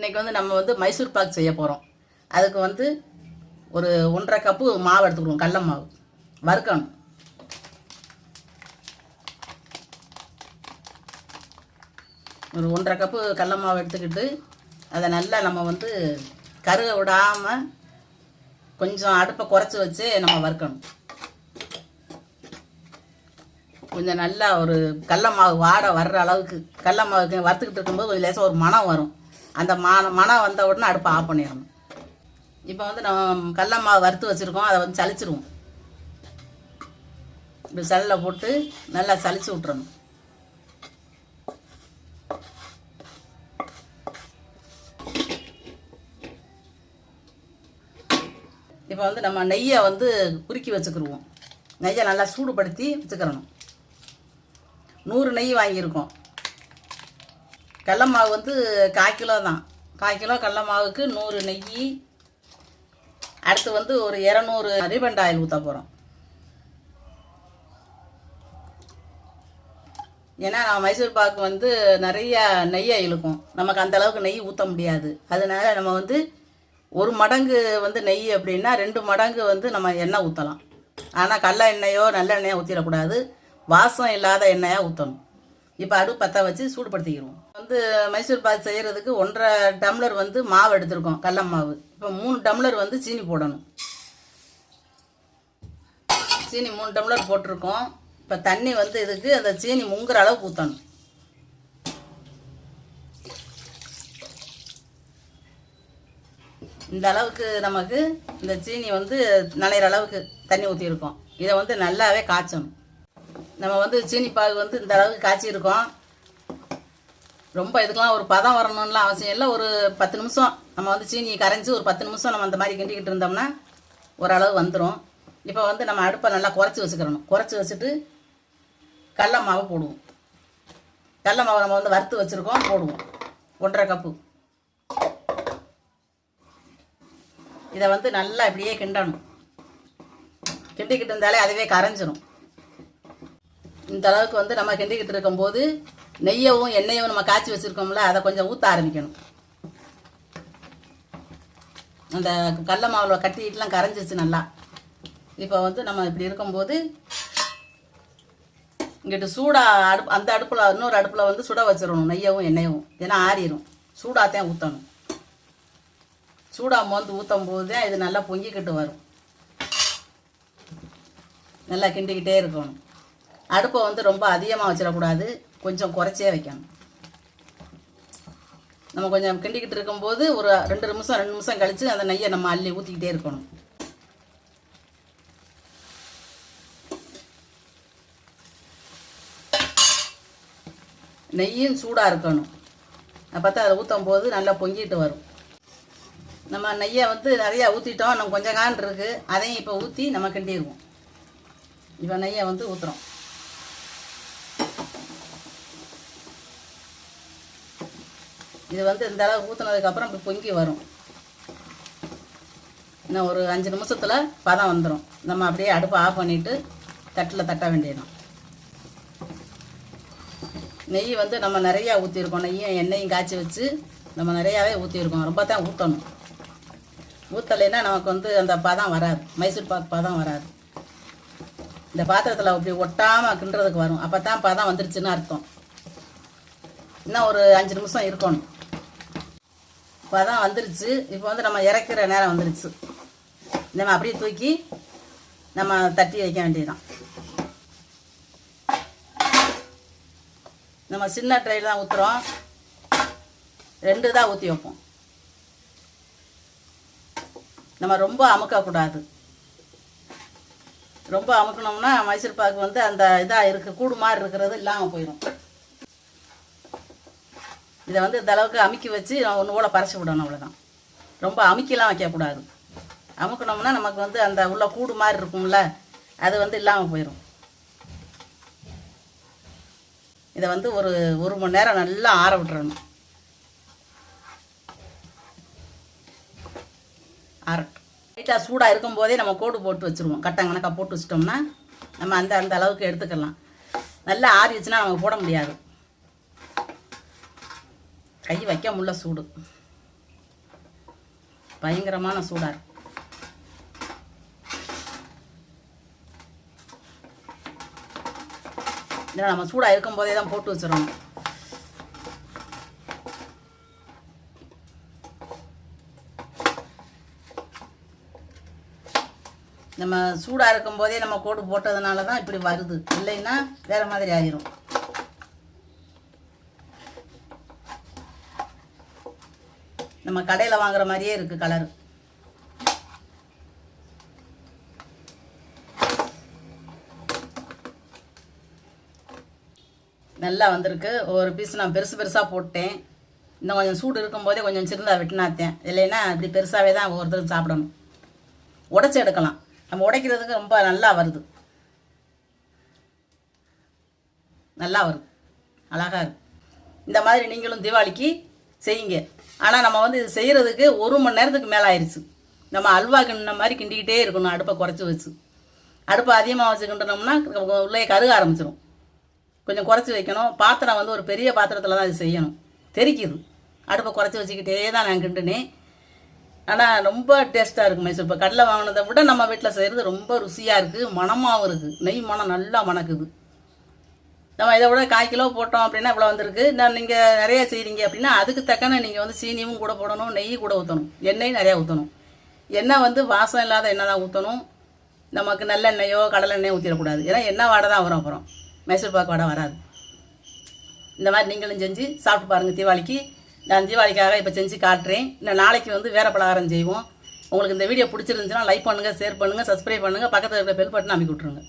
இன்றைக்கி வந்து நம்ம வந்து மைசூர் பாக் செய்ய போகிறோம். அதுக்கு வந்து ஒரு 1.5 கப்பு மாவு எடுத்துக்கிடுவோம். கடல மாவு வறுக்கணும். ஒரு 1.5 கப்பு கடல மாவு எடுத்துக்கிட்டு அதை நல்லா நம்ம வந்து கருக விடாமல் கொஞ்சம் அடுப்பை குறைச்சி வச்சு நம்ம வறுக்கணும். கொஞ்சம் நல்லா ஒரு கடல மாவு வாடை வர்ற அளவுக்கு கடல மாவுக்கு வறுத்துக்கிட்டு இருக்கும்போது கொஞ்சம் லேசாக ஒரு மணம் வரும். அந்த மணம் வந்த உடனே அடுப்பை ஆஃப் பண்ணிடணும். இப்போ வந்து நம்ம கடல மாவு வறுத்து வச்சுருக்கோம், அதை வந்து சலிச்சிருவோம். இப்படி சல்லில் போட்டு நல்லா சலிச்சு விட்டுறணும். இப்போ வந்து நம்ம நெய்யை வந்து குறுக்கி வச்சுக்கிடுவோம். நெய்யை நல்லா சூடுபடுத்தி வச்சுக்கிறணும். 100 நெய் வாங்கியிருக்கோம். கடல மாவு வந்து 1/4 கிலோ தான். 1/4 கிலோ கடல மாவுக்கு 100 நெய். அடுத்து வந்து ஒரு 200 ரீபண்ட் ஆயில் ஊற்ற போகிறோம். ஏன்னா நம்ம மைசூர் பாக்கு வந்து நிறைய நெய்யை இழுக்கும். நமக்கு அந்த அளவுக்கு நெய் ஊற்ற முடியாது. அதனால நம்ம வந்து 1 மடங்கு வந்து நெய் அப்படின்னா 2 மடங்கு வந்து நம்ம எண்ணெய் ஊற்றலாம். ஆனால் கடல எண்ணெயோ நல்லெண்ணெயோ ஊற்றிடக்கூடாது. வாசம் இல்லாத எண்ணெயாக ஊற்றணும். இப்போ அடுப்பு பற்ற வச்சு சூடுபடுத்திக்கிறோம். வந்து மைசூர் பாக் செய்கிறதுக்கு 1.5 டம்ளர் வந்து மாவு எடுத்திருக்கோம், கடல மாவு. இப்போ 3 டம்ளர் வந்து சீனி போடணும். சீனி 3 டம்ளர் போட்டிருக்கோம். இப்போ தண்ணி வந்து இதுக்கு அந்த சீனி முங்குற அளவுக்கு ஊற்றணும். இந்த அளவுக்கு நமக்கு இந்த சீனி வந்து நனைகிற அளவுக்கு தண்ணி ஊற்றிருக்கோம். இதை வந்து நல்லாவே காய்ச்சணும். நம்ம வந்து சீனி பாகு வந்து இந்த அளவுக்கு காய்ச்சிருக்கோம். ரொம்ப இதுக்கெலாம் ஒரு பதம் வரணும்லாம் அவசியம் இல்லை. ஒரு 10 நிமிஷம் நம்ம வந்து சீனி கரைஞ்சி ஒரு 10 நிமிஷம் நம்ம அந்த மாதிரி கிண்டிக்கிட்டு இருந்தோம்னா ஓரளவு வந்துடும். இப்போ வந்து நம்ம அடுப்பை நல்லா குறைச்சி வச்சுக்கிறணும். குறைச்சி வச்சுட்டு கடல மாவு போடுவோம். கடல மாவு நம்ம வந்து வறுத்து வச்சுருக்கோம், போடுவோம். 1.5 கப்பு. இதை வந்து நல்லா இப்படியே கிண்டணும். கிண்டிக்கிட்டு இருந்தாலே அதுவே கரைஞ்சிரும். இந்த அளவுக்கு வந்து நம்ம கிண்டிக்கிட்டு இருக்கும்போது நெய்யவும் எண்ணெயும் நம்ம காய்ச்சி வச்சுருக்கோம்ல, அதை கொஞ்சம் ஊற்ற ஆரம்பிக்கணும். அந்த கடல மாவில் கட்டிக்கிட்டுலாம் கரைஞ்சிச்சு நல்லா. இப்போ வந்து நம்ம இப்படி இருக்கும்போது இங்கிட்டு சூடாக அந்த அடுப்பில் இன்னொரு அடுப்பில் வந்து சுட வச்சிடணும் நெய்யவும் எண்ணெயும். ஏன்னா ஆறிடும். சூடாகத்தான் ஊற்றணும். சூடாக மோந்து ஊற்றும் போது தான் இது நல்லா பொங்கிக்கிட்டு வரும். நல்லா கிண்டிக்கிட்டே இருக்கணும். அடுப்பை வந்து ரொம்ப அதிகமாக வச்சிடக்கூடாது, கொஞ்சம் குறைச்சே வைக்கணும். நம்ம கொஞ்சம் கிண்டிக்கிட்டு இருக்கும்போது ஒரு 2 நிமிஷம் கழித்து அந்த நெய்யை நம்ம அள்ளி ஊற்றிக்கிட்டே இருக்கணும். நெய்யும் சூடாக இருக்கணும். அப்போ தான் அதை ஊற்றும் போது நல்லா பொங்கிட்டு வரும். நம்ம நெய்யை வந்து நிறையா ஊற்றிட்டோம். நம்ம கொஞ்சம் கான் இருக்குது, அதையும் இப்போ ஊற்றி நம்ம கிண்டிடுவோம். இப்போ நெய்யை வந்து ஊற்றுறோம். இது வந்து இந்த அளவு ஊற்றுனதுக்கப்புறம் இப்படி பொங்கி வரும். இன்னும் ஒரு 5 நிமிஷத்தில் பதம் வந்துடும். நம்ம அப்படியே அடுப்பை ஆஃப் பண்ணிவிட்டு தட்டில் தட்ட வேண்டியதும். நெய் வந்து நம்ம நிறையா ஊற்றிருக்கோம். நெய்யும் எண்ணெயும் காய்ச்சி வச்சு நம்ம நிறையாவே ஊற்றிருக்கோம். ரொம்ப தான் ஊற்றணும். ஊற்றலைன்னா நமக்கு வந்து அந்த பதம் வராது. மைசூர் பாக் பதம் வராது. இந்த பாத்திரத்தில் அப்படி ஒட்டாமல் கிண்டுறதுக்கு வரும். அப்போ தான் பதம் வந்துருச்சுன்னு அர்த்தம். இன்னும் ஒரு 5 நிமிஷம் இருக்கணும். பதம் வந்துருச்சு. இப்போ வந்து நம்ம இறக்குற நேரம் வந்துருச்சு. நம்ம அப்படியே தூக்கி நம்ம தட்டி வைக்க வேண்டியதுதான். நம்ம சின்ன ட்ரையில் தான் ஊற்றுறோம். 2 தான் ஊற்றி வைப்போம். நம்ம ரொம்ப அமுக்கக்கூடாது. ரொம்ப அமுக்கணும்னா மைசூர் பாக்கு வந்து அந்த இதாக இருக்குது, கூடு மாதிரி இருக்கிறது இல்லாமல் போயிடும். இதை வந்து இந்த அளவுக்கு அமுக்கி வச்சு ஒன்று போல் பறச்சு விடணும். அவ்வளோதான். ரொம்ப அமுக்கிலாம் வைக்கக்கூடாது. அமுக்கணும்னா நமக்கு வந்து அந்த உள்ள கூடு மாதிரி இருக்கும்ல, அது வந்து இல்லாமல் போயிடும். இதை வந்து ஒரு 1 மணி நேரம் நல்லா ஆற விட்டுறணும். ஆறட்டும். லைட்டாக சூடாக இருக்கும்போதே நம்ம கோடு போட்டு வச்சுருவோம். கட்டங்கணக்காக போட்டு வச்சிட்டோம்னா நம்ம அந்த அளவுக்கு எடுத்துக்கலாம். நல்லா ஆறிடுச்சுன்னா நமக்கு போட முடியாது. கை வைக்க முடியல சூடு. பயங்கரமான சூடாக இருக்கும். இதை நம்ம சூடாக இருக்கும் போதே தான் போட்டு வச்சிடணும். நம்ம சூடாக இருக்கும் போதே நம்ம கோடு போட்டதுனால தான் இப்படி வருது, இல்லைன்னா வேறு மாதிரி ஆகிரும். நம்ம கடையில் வாங்குற மாதிரியே இருக்குது கலர். நல்லா வந்திருக்கு. ஒரு பீஸ் நான் பெருசாக போட்டேன். இன்னும் கொஞ்சம் சூடு இருக்கும்போதே கொஞ்சம் சின்னதாக வெட்டினாத்தேன், இல்லைன்னா இப்படி பெருசாகவே தான் ஒவ்வொருத்தரும் சாப்பிடணும். உடச்சி எடுக்கலாம். நம்ம உடைக்கிறதுக்கு ரொம்ப நல்லா வருது, நல்லா வருது, அழகாக இருக்குது. இந்த மாதிரி நீங்களும் தீபாவளிக்கு செய்யுங்க. ஆனால் நம்ம வந்து இது செய்கிறதுக்கு 1 மணி நேரத்துக்கு மேலே ஆயிடுச்சு. நம்ம அல்வா கிண்ட மாதிரி கிண்டிக்கிட்டே இருக்கணும். அடுப்பை குறைச்சி வச்சு, அடுப்பை அதிகமாக வச்சு கிண்டனோம்னா உள்ளே கருக ஆரம்பிச்சிடும். கொஞ்சம் குறைச்சி வைக்கணும். பாத்திரம் வந்து ஒரு பெரிய பாத்திரத்தில் தான் இது செய்யணும். தெரிக்குது. அடுப்பை குறைச்சி வச்சுக்கிட்டே தான் நான் கிண்டுனேன். ஆனால் ரொம்ப டேஸ்ட்டாக இருக்குது மைசூர். இப்போ கடலை வாங்கினதை விட நம்ம வீட்டில் செய்கிறது ரொம்ப ருசியாக இருக்குது, மணமாகவும் இருக்குது. நெய் மணம் நல்லா மணக்குது. நம்ம இதை விட 1/4 கிலோ போட்டோம் அப்படின்னா இவ்வளோ வந்திருக்கு. நான் நீங்கள் நிறைய செய்கிறீங்க அப்படின்னா அதுக்கு தக்கன நீங்கள் வந்து சீனியும் கூட போடணும், நெய் கூட ஊற்றணும், எண்ணெயும் நிறையா ஊற்றணும். எண்ணெய் வந்து வாசம் இல்லாத எண்ணெய் தான் ஊற்றணும். நமக்கு நல்லெண்ணெயோ கடலெண்ணெயோ ஊற்றிடக்கூடாது. ஏன்னா எண்ணெய் வாடை தான் வரும், அப்புறம் மைசூர் பாக்கு வாடை வராது. இந்த மாதிரி நீங்களும் செஞ்சு சாப்பிட்டு பாருங்கள் தீபாவளிக்கு. நான் தீபாவளிக்காக இப்போ செஞ்சு காட்டுறேன். இன்னும் நாளைக்கு வந்து வேறு பலகாரம் செய்வோம். உங்களுக்கு இந்த வீடியோ பிடிச்சிருந்துச்சுன்னா லைக் பண்ணுங்கள், ஷேர் பண்ணுங்கள், சப்ஸ்கிரைப் பண்ணுங்கள், பக்கத்தில் இருக்கிற பெல் பட்டன் அமைக்கி விட்ருங்க.